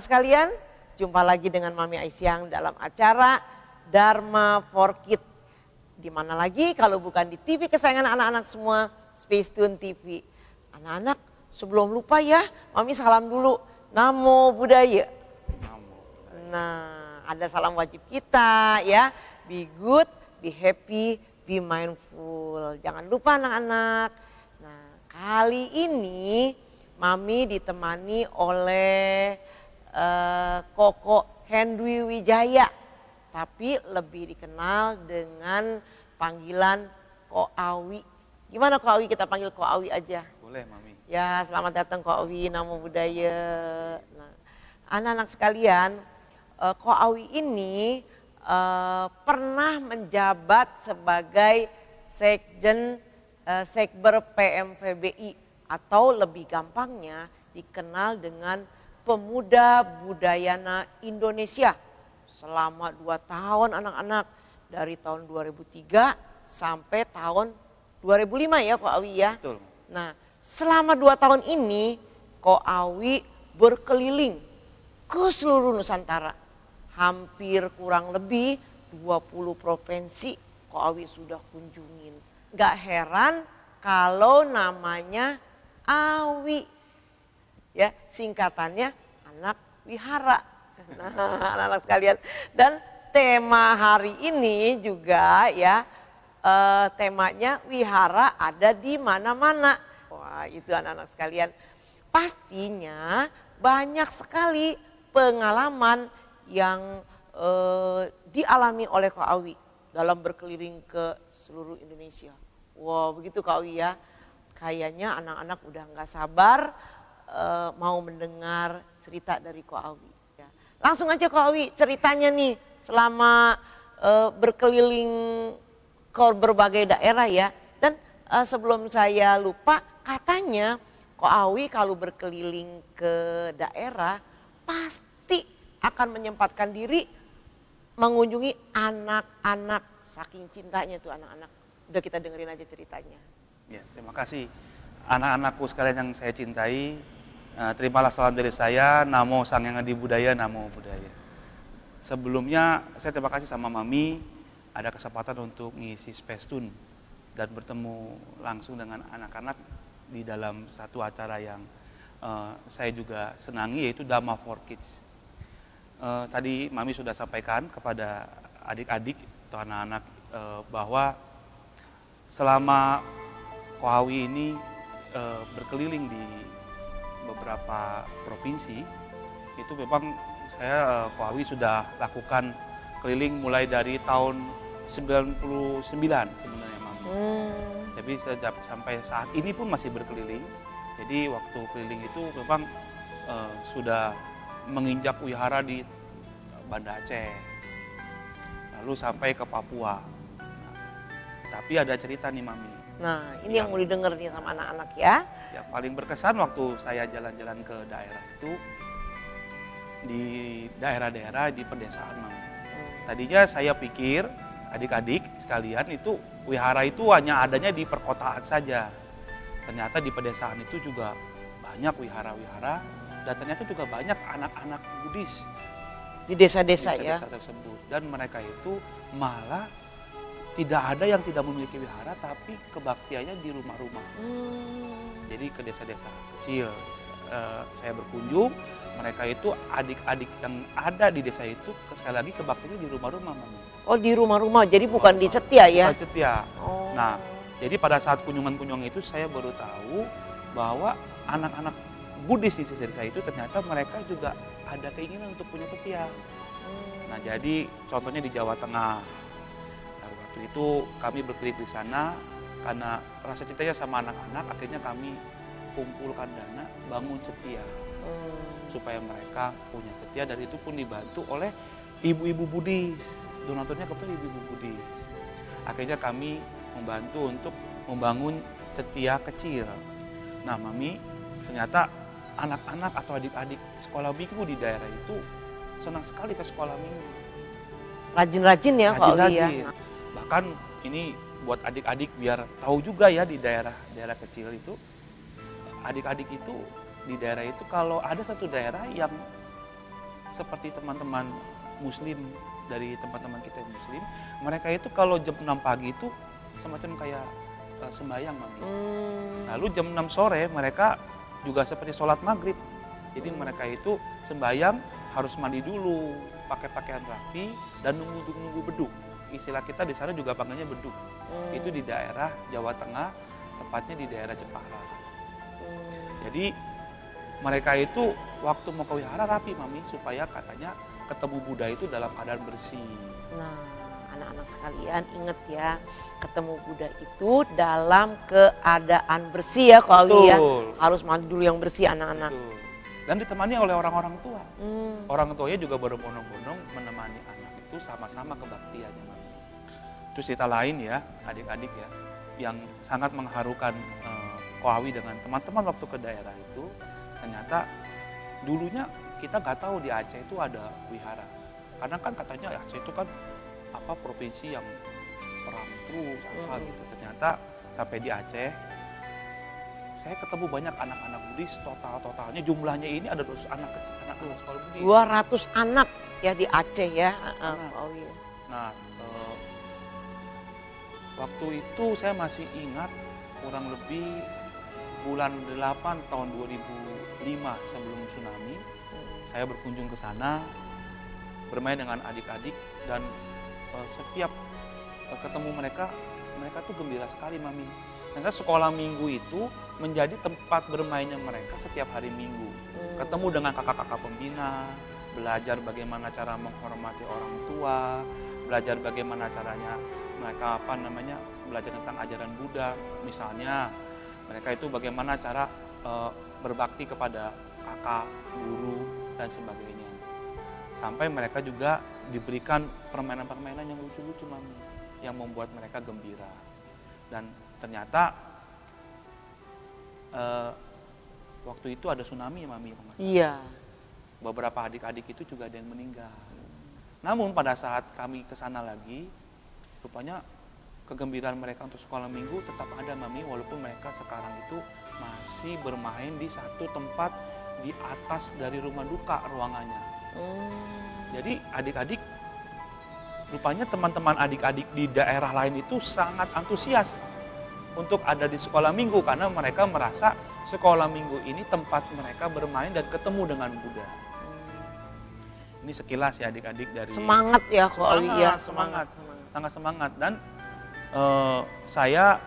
sekalian, jumpa lagi dengan Mami Aisyah dalam acara Dharma for Kids. Di mana lagi kalau bukan di TV kesayangan anak-anak semua, Spacetoon TV. Anak-anak sebelum lupa ya, Mami salam dulu. Namo Buddhaya. Nah, ada salam wajib kita ya. Be good, be happy, be mindful. Jangan lupa anak-anak. Nah, kali ini Mami ditemani oleh Koko Hendwi Wijaya, tapi lebih dikenal dengan panggilan Ko Awi. Gimana Ko Awi, kita panggil Ko Awi aja? Boleh Mami. Ya, selamat datang Ko Awi, Namo Buddhaya. Nah, anak-anak sekalian, Ko Awi ini pernah menjabat sebagai Sekber PMVBI, atau lebih gampangnya dikenal dengan Pemuda Budayana Indonesia selama 2 tahun anak-anak, dari tahun 2003 sampai tahun 2005 ya Ko Awi ya. Betul. Nah, selama 2 tahun ini Ko Awi berkeliling ke seluruh Nusantara. Hampir kurang lebih 20 provinsi Ko Awi sudah kunjungin. Gak heran kalau namanya Awi, ya singkatannya anak wihara. Nah, anak-anak sekalian, dan tema hari ini juga ya temanya wihara ada di mana-mana. Wah, itu anak-anak sekalian, pastinya banyak sekali pengalaman yang dialami oleh Ko Awi dalam berkeliling ke seluruh Indonesia. Wow, begitu Ko Awi ya. Kayaknya anak-anak udah nggak sabar mau mendengar cerita dari Ko Awi. Ya. Langsung aja Ko Awi, ceritanya nih selama berkeliling ke berbagai daerah ya. Dan sebelum saya lupa, katanya Ko Awi kalau berkeliling ke daerah pasti akan menyempatkan diri mengunjungi anak-anak. Saking cintanya tuh anak-anak. Udah, kita dengerin aja ceritanya. Ya, terima kasih anak-anakku sekalian yang saya cintai. Terimalah salam dari saya, Namo Sang Yang Adi Buddhaya, Namo Buddhaya. Sebelumnya saya terima kasih sama Mami ada kesempatan untuk ngisi Spacetoon dan bertemu langsung dengan anak-anak di dalam satu acara yang saya juga senangi, yaitu Dharma for Kids. Tadi Mami sudah sampaikan kepada adik-adik atau anak-anak bahwa selama Ko Awi ini berkeliling di beberapa provinsi, itu memang saya Ko Awi sudah lakukan keliling mulai dari tahun 99 sebenarnya Mami. Tapi sampai saat ini pun masih berkeliling. Jadi waktu keliling itu memang sudah menginjak wihara di Banda Aceh, lalu sampai ke Papua. Tapi ada cerita nih Mami. Nah, ini yang mau didengar nih sama anak-anak ya. Yang paling berkesan waktu saya jalan-jalan ke daerah itu, di daerah-daerah di pedesaan Mami. Tadinya saya pikir adik-adik sekalian itu wihara itu hanya adanya di perkotaan saja. Ternyata di pedesaan itu juga banyak wihara-wihara, dan ternyata juga banyak anak-anak Buddhis Di desa-desa ya. desa tersebut. Dan mereka itu malah tidak ada yang tidak memiliki wihara, tapi kebaktiannya di rumah-rumah. Jadi ke desa-desa kecil saya berkunjung, mereka itu adik-adik yang ada di desa itu sekali lagi kebaktiannya di rumah-rumah Mami. Oh, di rumah-rumah, jadi bukan di Setia ya? Bukan Setia. Oh. Nah, jadi pada saat kunjungan-kunjungan itu saya baru tahu bahwa anak-anak Buddhis di desa itu ternyata mereka juga ada keinginan untuk punya Setia. Nah, jadi contohnya di Jawa Tengah. Nah, waktu itu kami berkeliling di sana karena rasa cintanya sama anak-anak, akhirnya kami kumpulkan dana bangun Setia supaya mereka punya Setia, dan itu pun dibantu oleh ibu-ibu Buddhis. Donaturnya kebetulan ibu-ibu Buddhis. Akhirnya kami membantu untuk membangun Setia kecil. Nah Mami, ternyata anak-anak atau adik-adik sekolah minggu di daerah itu senang sekali ke sekolah minggu. Rajin-rajin ya Pak Oli ya. Bahkan ini buat adik-adik biar tahu juga ya, di daerah-daerah kecil itu, adik-adik itu di daerah itu kalau ada satu daerah yang seperti teman-teman muslim, dari teman-teman kita yang muslim, mereka itu kalau jam 6 pagi itu semacam kayak sembahyang, Mami. Lalu jam 6 sore mereka juga seperti sholat maghrib. Jadi mereka itu sembahyang harus mandi dulu, pakai pakaian rapi dan nunggu beduk. Istilah kita di sana juga panggilnya beduk. Itu di daerah Jawa Tengah, tepatnya di daerah Jepara. Jadi mereka itu waktu mau ke wihara rapi, Mami, supaya katanya ketemu Buddha itu dalam keadaan bersih. Nah, anak-anak sekalian ingat ya, ketemu Buddha itu dalam keadaan bersih ya, Ko Awi ya. Harus mandi dulu yang bersih anak-anak. Dan ditemani oleh orang-orang tua. Orang tuanya juga berbondong-bondong menemani anak itu sama-sama kebaktiannya, Mami. Terus cerita lain ya, adik-adik ya, yang sangat mengharukan Ko Awi dengan teman-teman waktu ke daerah itu, ternyata dulunya kita nggak tahu di Aceh itu ada wihara. Karena kan katanya Aceh itu kan provinsi yang perang terus gitu. Ternyata sampai di Aceh saya ketemu banyak anak-anak Buddhis, totalnya jumlahnya ini ada 200 anak sekolah Buddhis. 200 anak ya di Aceh ya. Nah, waktu itu saya masih ingat kurang lebih bulan 8 tahun 2005 sebelum tsunami. Saya berkunjung ke sana, bermain dengan adik-adik, dan setiap ketemu mereka tuh gembira sekali, Mami. Karena sekolah minggu itu menjadi tempat bermainnya mereka setiap hari Minggu. Ketemu dengan kakak-kakak pembina, belajar bagaimana cara menghormati orang tua, belajar bagaimana caranya mereka belajar tentang ajaran Buddha. Misalnya mereka itu bagaimana cara berbakti kepada kakak, guru, dan sebagainya. Sampai mereka juga diberikan permainan-permainan yang lucu-lucu, Mami, yang membuat mereka gembira. Dan ternyata waktu itu ada tsunami, Mami. Iya. Beberapa adik-adik itu juga ada yang meninggal. Namun pada saat kami ke sana lagi, rupanya kegembiraan mereka untuk sekolah minggu tetap ada, Mami, walaupun mereka sekarang itu masih bermain di satu tempat di atas dari rumah duka ruangannya. Jadi adik-adik, rupanya teman-teman adik-adik di daerah lain itu sangat antusias untuk ada di sekolah minggu karena mereka merasa sekolah minggu ini tempat mereka bermain dan ketemu dengan Buddha. Ini sekilas ya adik-adik dari semangat ya, Ko Awi ya, sangat semangat. Dan saya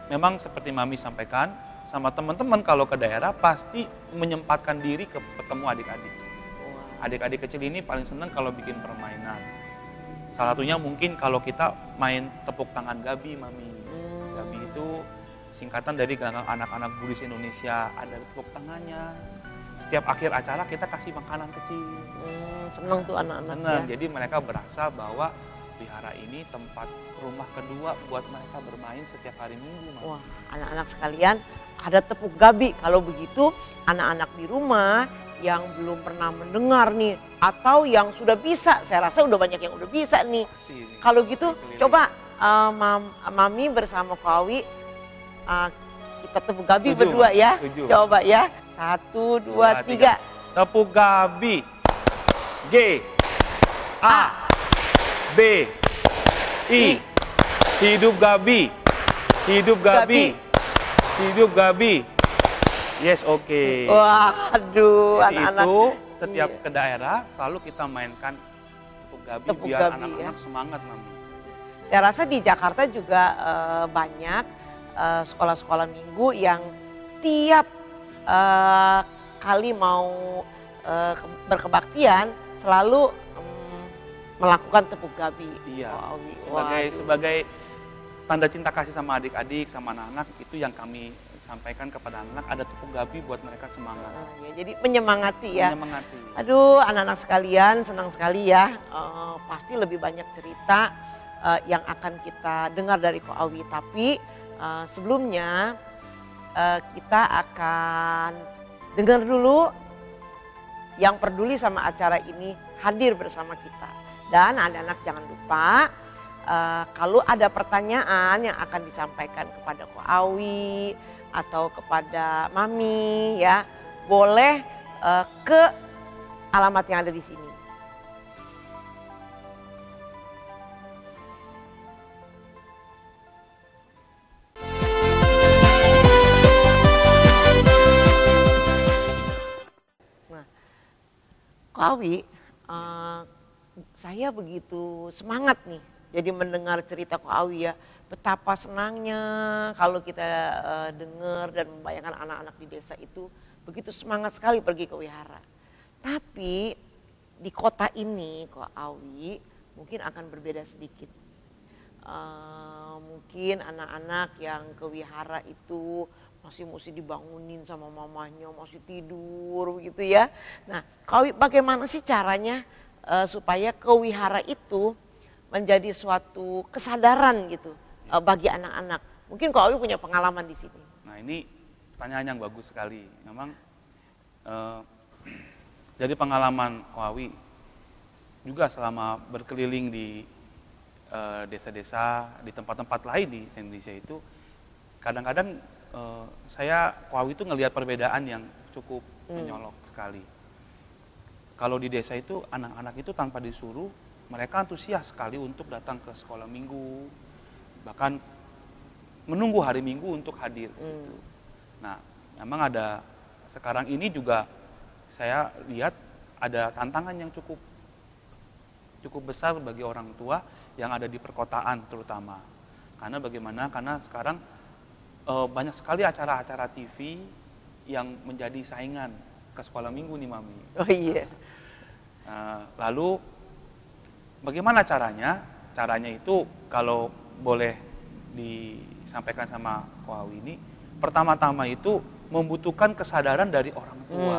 memang seperti Mami sampaikan, sama teman-teman kalau ke daerah pasti menyempatkan diri ke ketemu adik-adik. Adik-adik kecil ini paling senang kalau bikin permainan. Salah satunya mungkin kalau kita main tepuk tangan Gabi, Mami. Gabi itu singkatan dari Gerakan Anak-anak Buddhis Indonesia. Ada tepuk tangannya. Setiap akhir acara kita kasih makanan kecil. Senang tuh anak-anak ya. Jadi mereka berasa bahwa wihara ini tempat rumah kedua buat mereka bermain setiap hari Minggu, Mami. Wah, anak-anak sekalian, ada tepuk Gabi. Kalau begitu, anak-anak di rumah yang belum pernah mendengar nih, atau yang sudah bisa, saya rasa udah banyak yang udah bisa nih. Kalau gitu, coba Mami bersama Ko Awi, kita tepuk Gabi berdua ya. Coba ya, 1, 2, 3. Tepuk Gabi. G, A, B, I. Hidup Gabi. Hidup Gabi. Hidup Gabi. Yes, oke. Waduh, anak-anak. Itu setiap ke daerah selalu kita mainkan tepuk Gabi biar anak-anak semangat, Mami. Saya rasa di Jakarta juga banyak sekolah-sekolah minggu yang tiap kali mau berkebaktian selalu melakukan tepuk Gabi. Iya. Sebagai tanda cinta kasih sama adik-adik, sama anak-anak, itu yang kami sampaikan kepada anak, ada tepuk Gabi buat mereka semangat. Ya, jadi menyemangati ya. Menyemangati. Aduh, anak-anak sekalian, senang sekali ya. Pasti lebih banyak cerita yang akan kita dengar dari Ko Awi. Tapi sebelumnya kita akan dengar dulu yang peduli sama acara ini hadir bersama kita. Dan anak-anak jangan lupa kalau ada pertanyaan yang akan disampaikan kepada Ko Awi atau kepada Mami ya, boleh ke alamat yang ada di sini. Nah, Ko Awi, saya begitu semangat nih jadi mendengar cerita Ko Awi ya. Betapa senangnya kalau kita dengar dan membayangkan anak-anak di desa itu begitu semangat sekali pergi ke wihara. Tapi di kota ini Ko Awi mungkin akan berbeda sedikit. Mungkin anak-anak yang ke wihara itu masih mesti dibangunin sama mamanya, masih tidur begitu ya. Nah, Ko Awi bagaimana sih caranya supaya ke wihara itu menjadi suatu kesadaran gitu bagi anak-anak. Mungkin Ko Awi punya pengalaman di sini. Nah, ini pertanyaan yang bagus sekali. Memang dari pengalaman Ko Awi juga selama berkeliling di desa-desa, di tempat-tempat lain di Indonesia itu, kadang-kadang saya Ko Awi itu ngelihat perbedaan yang cukup menyolok sekali. Kalau di desa itu anak-anak itu tanpa disuruh mereka antusias sekali untuk datang ke sekolah minggu, bahkan menunggu hari Minggu untuk hadir ke situ. Nah, memang ada sekarang ini juga saya lihat ada tantangan yang cukup besar bagi orang tua yang ada di perkotaan terutama. Karena bagaimana? Karena sekarang banyak sekali acara-acara TV yang menjadi saingan ke sekolah minggu nih Mami. Oh iya. Lalu bagaimana caranya? Caranya itu kalau boleh disampaikan sama Ko Awi ini, pertama-tama itu membutuhkan kesadaran dari orang tua.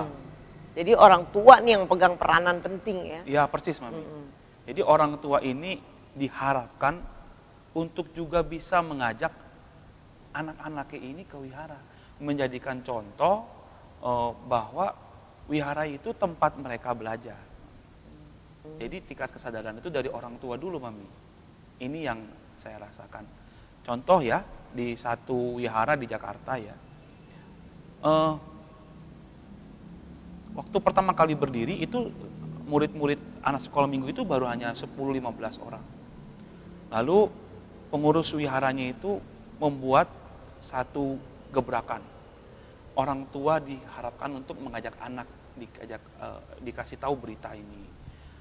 Jadi orang tua nih yang pegang peranan penting ya. Ya persis Mami. Jadi orang tua ini diharapkan untuk juga bisa mengajak anak-anaknya ini ke wihara. Menjadikan contoh bahwa wihara itu tempat mereka belajar. Jadi tingkat kesadaran itu dari orang tua dulu Mami. Ini yang saya rasakan. Contoh ya, di satu wihara di Jakarta ya. Waktu pertama kali berdiri itu murid-murid anak sekolah minggu itu baru hanya 10-15 orang. Lalu pengurus wiharanya itu membuat satu gebrakan. Orang tua diharapkan untuk mengajak anak, dikasih tahu berita ini.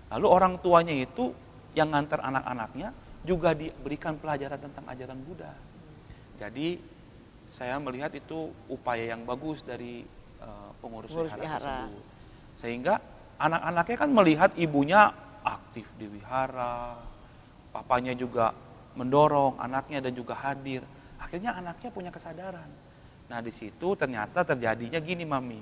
Lalu orang tuanya itu yang ngantar anak-anaknya juga diberikan pelajaran tentang ajaran Buddha. Jadi saya melihat itu upaya yang bagus dari pengurus wihara tersebut. Sehingga anak-anaknya kan melihat ibunya aktif di wihara, papanya juga mendorong anaknya dan juga hadir. Akhirnya anaknya punya kesadaran. Nah di situ ternyata terjadinya gini Mami,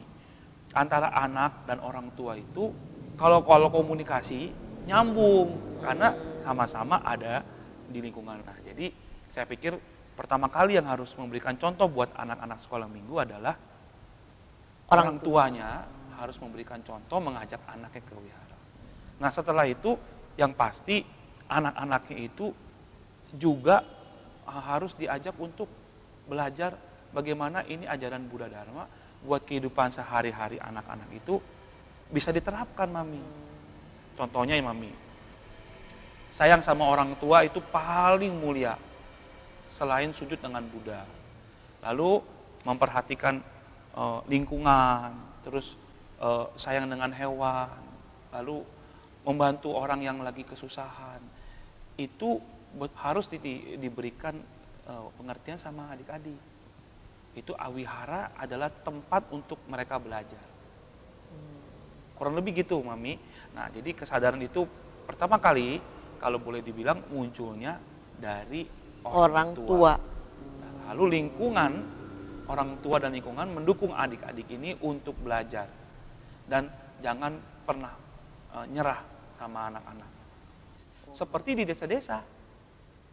antara anak dan orang tua itu kalau komunikasi nyambung karena sama-sama ada di lingkungan. Nah, jadi saya pikir pertama kali yang harus memberikan contoh buat anak-anak sekolah minggu adalah orang tuanya harus memberikan contoh mengajak anaknya ke wihara. Nah setelah itu yang pasti anak-anaknya itu juga harus diajak untuk belajar bagaimana ini ajaran Buddha Dharma buat kehidupan sehari-hari anak-anak itu bisa diterapkan Mami. Contohnya ya Mami, sayang sama orang tua itu paling mulia selain sujud dengan Buddha. Lalu memperhatikan lingkungan, terus sayang dengan hewan, lalu membantu orang yang lagi kesusahan. Itu harus diberikan pengertian sama adik-adik. Itu awihara adalah tempat untuk mereka belajar. Kurang lebih gitu Mami. Nah jadi kesadaran itu pertama kali kalau boleh dibilang munculnya dari orang tua. Nah, lalu lingkungan, orang tua dan lingkungan mendukung adik-adik ini untuk belajar. Dan jangan pernah nyerah sama anak-anak. Seperti di desa-desa.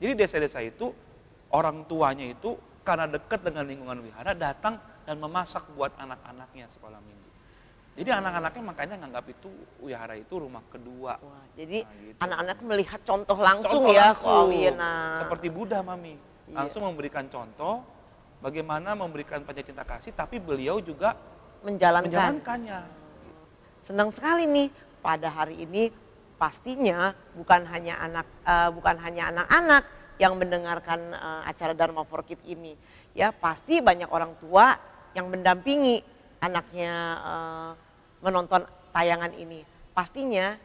Jadi desa-desa itu orang tuanya itu karena dekat dengan lingkungan wihara datang dan memasak buat anak-anaknya sekolah minggu. Jadi anak-anaknya makanya nganggap itu wihara itu rumah kedua. Wah, jadi gitu. Anak-anak melihat contoh langsung ya. Seperti Buddha Mami. Langsung memberikan contoh bagaimana memberikan panca cinta kasih tapi beliau juga menjalankannya. senang sekali nih pada hari ini pastinya bukan hanya anak-anak yang mendengarkan acara Dharma for Kids ini. Ya, pasti banyak orang tua yang mendampingi anaknya menonton tayangan ini. Pastinya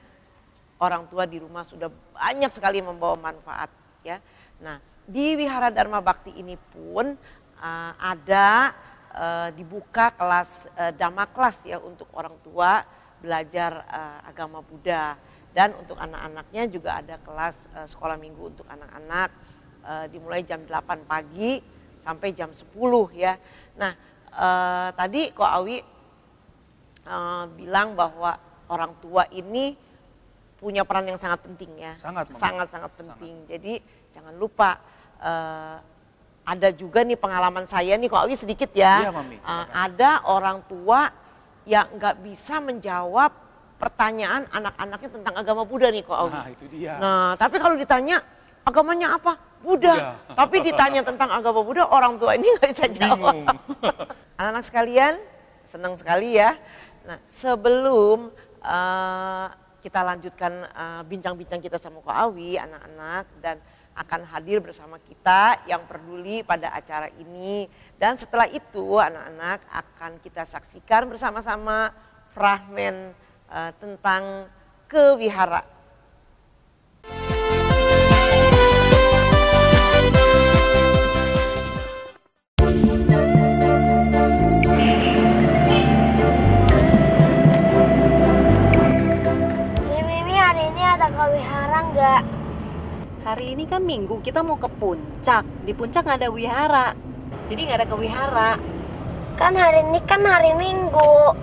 orang tua di rumah sudah banyak sekali membawa manfaat, ya. Nah, di Wihara Dharma Bakti ini pun ada dibuka kelas Dhamma kelas ya untuk orang tua belajar agama Buddha, dan untuk anak-anaknya juga ada kelas sekolah minggu untuk anak-anak dimulai jam 8 pagi sampai jam 10 ya. Nah, tadi Ko Awi bilang bahwa orang tua ini punya peran yang sangat penting ya. Sangat penting. Jadi jangan lupa ada juga nih pengalaman saya nih Ko Awi sedikit ya. Iya, Mami. Ada orang tua yang nggak bisa menjawab pertanyaan anak-anaknya tentang agama Buddha nih Ko Awi. Nah, itu dia. Nah, tapi kalau ditanya agamanya apa? Buddha. Tapi ditanya tentang agama Buddha, orang tua ini nggak bisa jawab. Anak-anak sekalian, senang sekali ya. Nah, sebelum kita lanjutkan bincang-bincang kita sama Ko Awi, anak-anak, dan akan hadir bersama kita yang peduli pada acara ini. Dan setelah itu anak-anak akan kita saksikan bersama-sama fragmen tentang kewihara. Mimi, hari ini ada kewihara nggak? Hari ini kan Minggu, kita mau ke puncak. Di puncak nggak ada wihara, jadi nggak ada kewihara. Kan hari ini kan hari Minggu.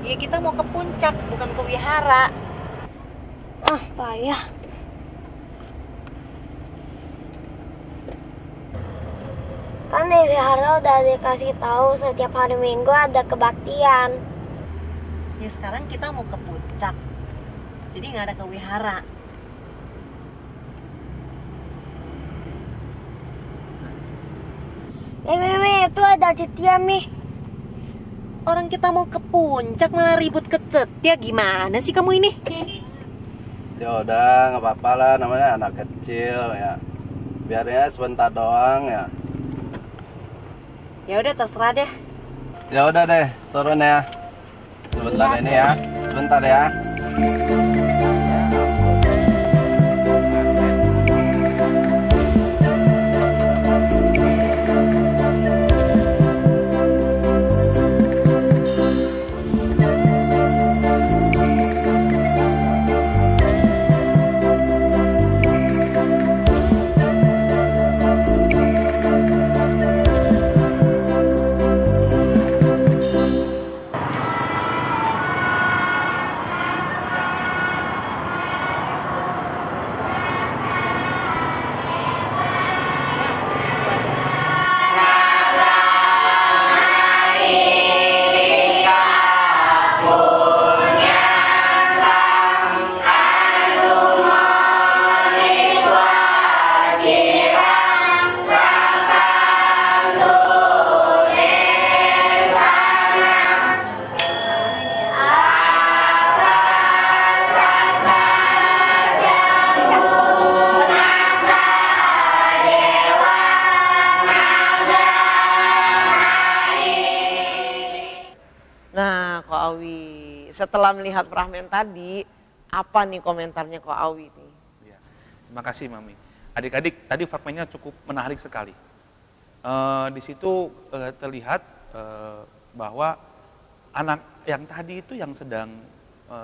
Ya kita mau ke puncak, bukan ke wihara. Ah, payah. Kan di wihara udah dikasih tahu setiap hari Minggu ada kebaktian. Ya sekarang kita mau ke puncak, jadi nggak ada kewihara. Mimi, itu ada Cetia, Mi. Orang kita mau ke puncak malah ribut ke Cetia, gimana sih kamu ini? Ya udah, nggak apa-apa lah, namanya anak kecil ya. Biarnya sebentar doang ya. Ya udah terserah deh. Ya udah deh, turun ya. Sebentar ini ya, sebentar ya. Setelah melihat fragmen tadi, apa nih komentarnya Ko Awi nih? Ya, terima kasih Mami. Adik-adik, tadi fragmennya cukup menarik sekali. Di situ terlihat bahwa anak yang tadi itu yang sedang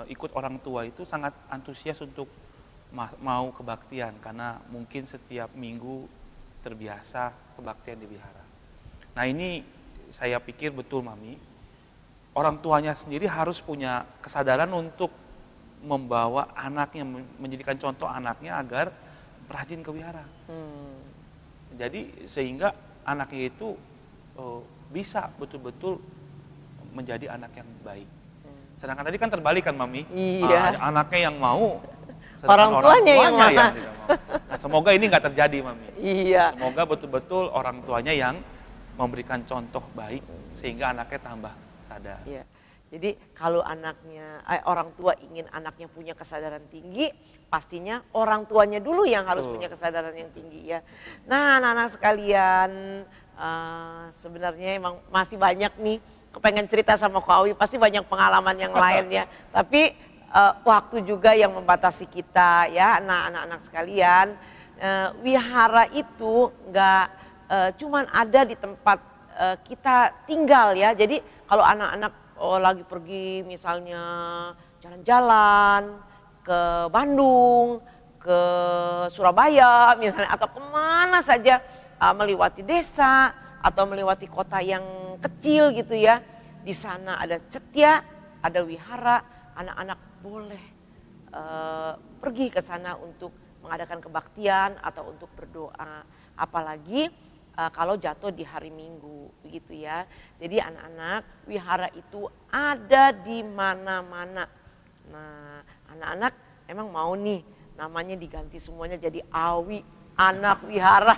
ikut orang tua itu sangat antusias untuk mau kebaktian, karena mungkin setiap minggu terbiasa kebaktian di wihara. Nah ini saya pikir betul Mami. Orang tuanya sendiri harus punya kesadaran untuk membawa anaknya, menjadikan contoh anaknya agar rajin ke wihara. Jadi sehingga anaknya itu bisa betul-betul menjadi anak yang baik. Sedangkan tadi kan terbalik kan Mami? Iya. Anaknya yang mau, orang tuanya yang tidak mau. Nah, semoga ini nggak terjadi Mami. Iya. Semoga betul-betul orang tuanya yang memberikan contoh baik sehingga anaknya tambah sadar. Iya. Jadi kalau orang tua ingin anaknya punya kesadaran tinggi, pastinya orang tuanya dulu yang harus punya kesadaran yang tinggi ya. Nah anak-anak sekalian, sebenarnya emang masih banyak nih kepengen cerita sama Ko Awi, pasti banyak pengalaman yang lain ya. Tapi waktu juga yang membatasi kita ya. Nah anak-anak sekalian, wihara itu nggak cuman ada di tempat kita tinggal ya. Jadi kalau anak-anak lagi pergi misalnya jalan-jalan ke Bandung, ke Surabaya misalnya, atau kemana saja, melewati desa atau melewati kota yang kecil gitu ya. Di sana ada cetia, ada wihara, anak-anak boleh pergi ke sana untuk mengadakan kebaktian atau untuk berdoa. Apalagi kalau jatuh di hari Minggu begitu ya. Jadi anak-anak, wihara itu ada di mana-mana. Nah, anak-anak emang mau nih namanya diganti semuanya jadi Awi anak wihara.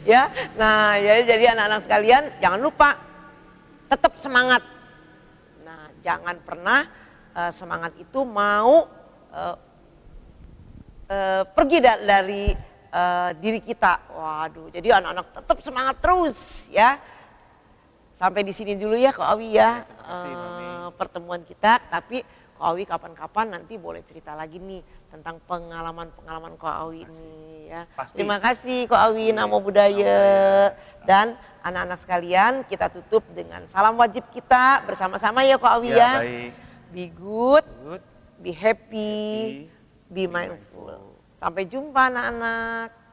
Ya. Nah, ya jadi anak-anak sekalian jangan lupa tetap semangat. Nah, jangan pernah semangat itu mau pergi dari diri kita. Waduh, jadi anak-anak tetap semangat terus ya. Sampai di sini dulu ya Ko Awi ya, pertemuan kita. Tapi Ko Awi kapan-kapan nanti boleh cerita lagi nih tentang pengalaman-pengalaman Ko Awi ini ya. Pasti. Terima kasih Ko Awi, Namo Buddhaya. Dan anak-anak sekalian, kita tutup dengan salam wajib kita bersama-sama ya Ko Awi ya. Baik. Be good, be happy, be mindful. Sampai jumpa anak-anak.